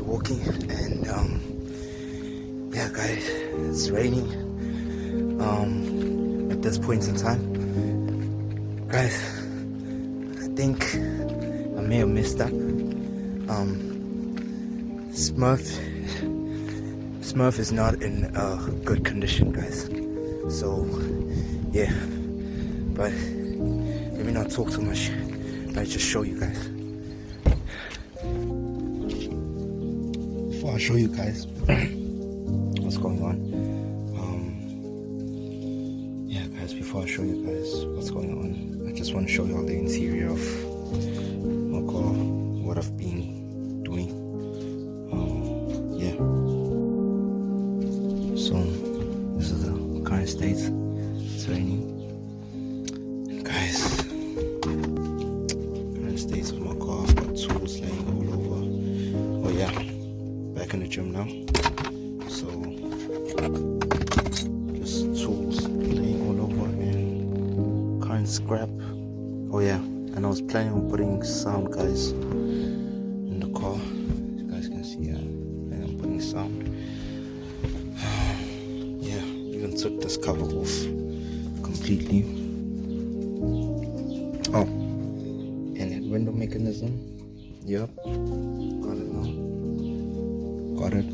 walking, and yeah guys, it's raining at this point in time. Guys, I think I may have messed up. Smurf is not in good condition, guys, so yeah, but let me not talk too much. Let's just show you guys. Before I show you guys what's going on, yeah guys, before I show you guys what's going on, I just want to show you all the interior of my car, what I've been doing. Yeah, so this is the current state. It's raining, guys. Current state of my car. I've got tools laying all over. Oh yeah, back in the gym now, so just tools laying all over and current scrap. Oh yeah, and I was planning on putting sound, guys, in the car. As you guys can see, and I'm putting sound. Yeah, even took this cover off completely. Oh, and that window mechanism, yep, got it now, got it.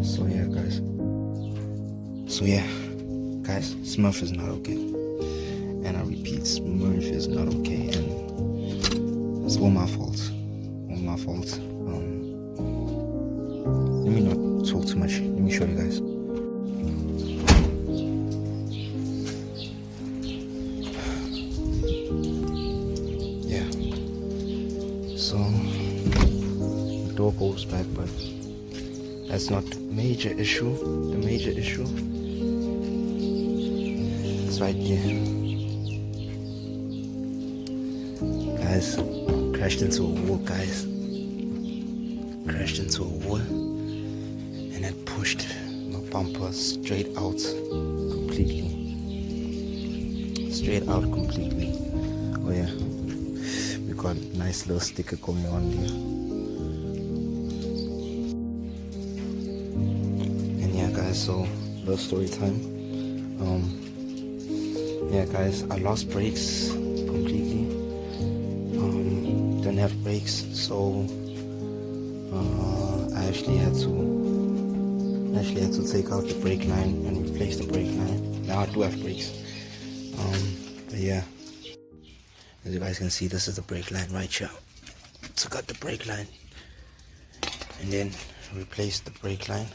So yeah guys, Smurf is not okay, and I repeat, Smurf is not okay, and it's all my fault, let me not talk too much, let me show you guys. Yeah, so the door goes back, but that's not the major issue. The major issue is right here. Guys, crashed into a wall, guys. Crashed into a wall, and it pushed my bumper straight out completely. Straight out completely. Oh yeah, we got a nice little sticker going on there. So little story time. Yeah guys, I lost brakes completely. Didn't have brakes, so I actually had to take out the brake line and replace the brake line. Now I do have brakes. But yeah, as you guys can see, this is the brake line right here. Took out the brake line and then replaced the brake line.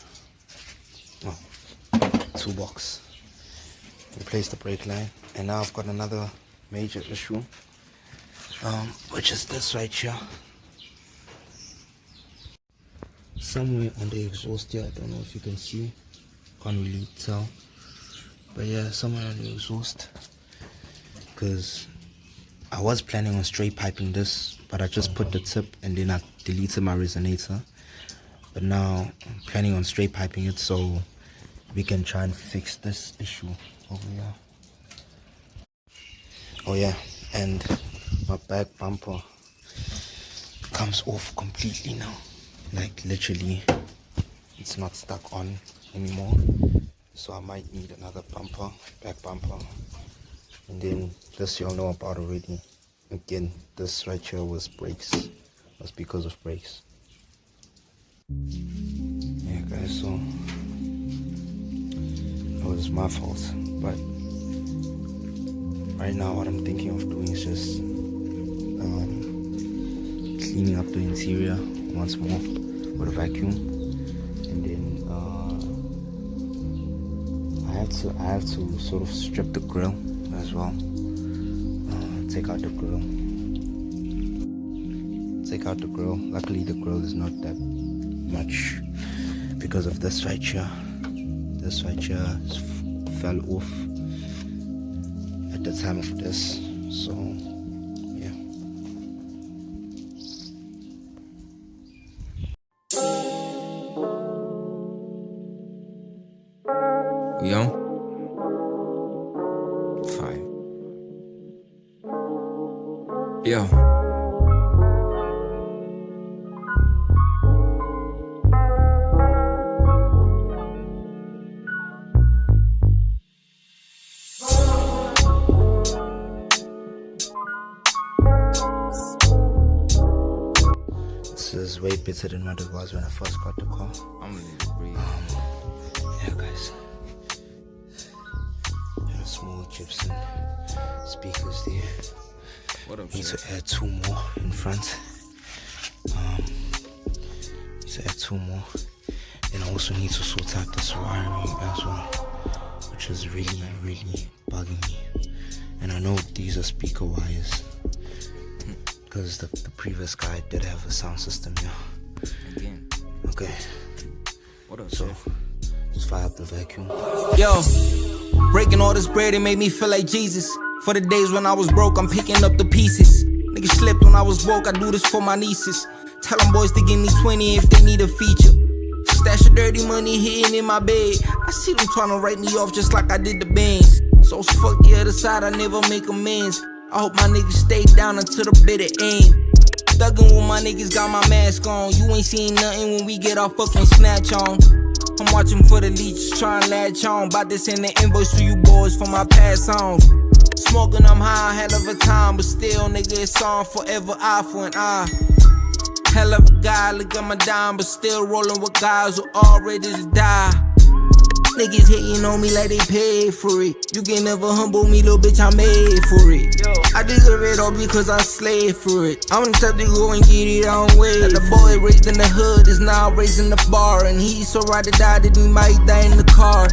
Toolbox, replace the brake line, and now I've got another major issue, which is this right here. Somewhere on the exhaust here, I don't know if you can see, can't really tell, but yeah, somewhere on the exhaust, because I was planning on straight piping this, but I just put the tip and then I deleted my resonator. But now I'm planning on straight piping it, so we can try and fix this issue over here. Oh yeah, and my back bumper comes off completely now. Like literally, it's not stuck on anymore. So I might need another bumper, back bumper. And then this you'll know about already. Again, this right here was brakes. Was because of brakes. Yeah guys, so it was my fault, but right now what I'm thinking of doing is just cleaning up the interior once more with a vacuum, and then I have to sort of strip the grill as well, take out the grill. Luckily the grill is not that much because of this right here. This right here fell off at the time of this, so yeah. We on? Fine. Yo. this is way better than what it was when I first got the car. I'm gonna need to breathe. Yeah, guys. And small chips and speakers there. What up, Need Chef? to add 2 more in front. Need to add 2 more. And I also need to sort out this wiring as well, which is really bugging me. And I know these are speaker wires, because the previous guy did have a sound system here. Again. Okay, What up, so Chef? let's fire up the vacuum. Yo, breaking all this bread, it made me feel like Jesus. For the days when I was broke, I'm picking up the pieces. Niggas slept when I was woke, I do this for my nieces. Tell them boys to give me 20 if they need a feature. Stash of dirty money hidden in my bed. I see them trying to write me off just like I did the bands. So fuck the other side, I never make amends. I hope my niggas stay down until the bitter end. Thuggin' with my niggas, got my mask on. You ain't seen nothing when we get our fucking snatch on. I'm watching for the leeches, trying latch on. Bout to send the invoice to you boys for my past songs. Smoking, I'm high, hell of a time, but still, nigga, it's on forever, eye for an eye. Hell of a guy, look at my dime, but still rolling with guys who all ready to die. Niggas hating on me like they paid for it. You can never humble me, little bitch, I made for it. I deserve it all because I slaved for it. I'm the type to go and get it on way. And the boy raised in the hood is now raising the bar, and he's so right to die that he might die in the car.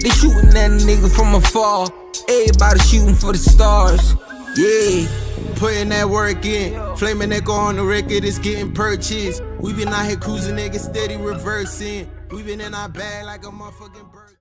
They shooting that nigga from afar. Everybody shooting for the stars. Yeah. Putting that work in, flaming that go on the record is getting purchased. We been out here cruising, niggas steady reversing. We been in our bag like a motherfucking bird.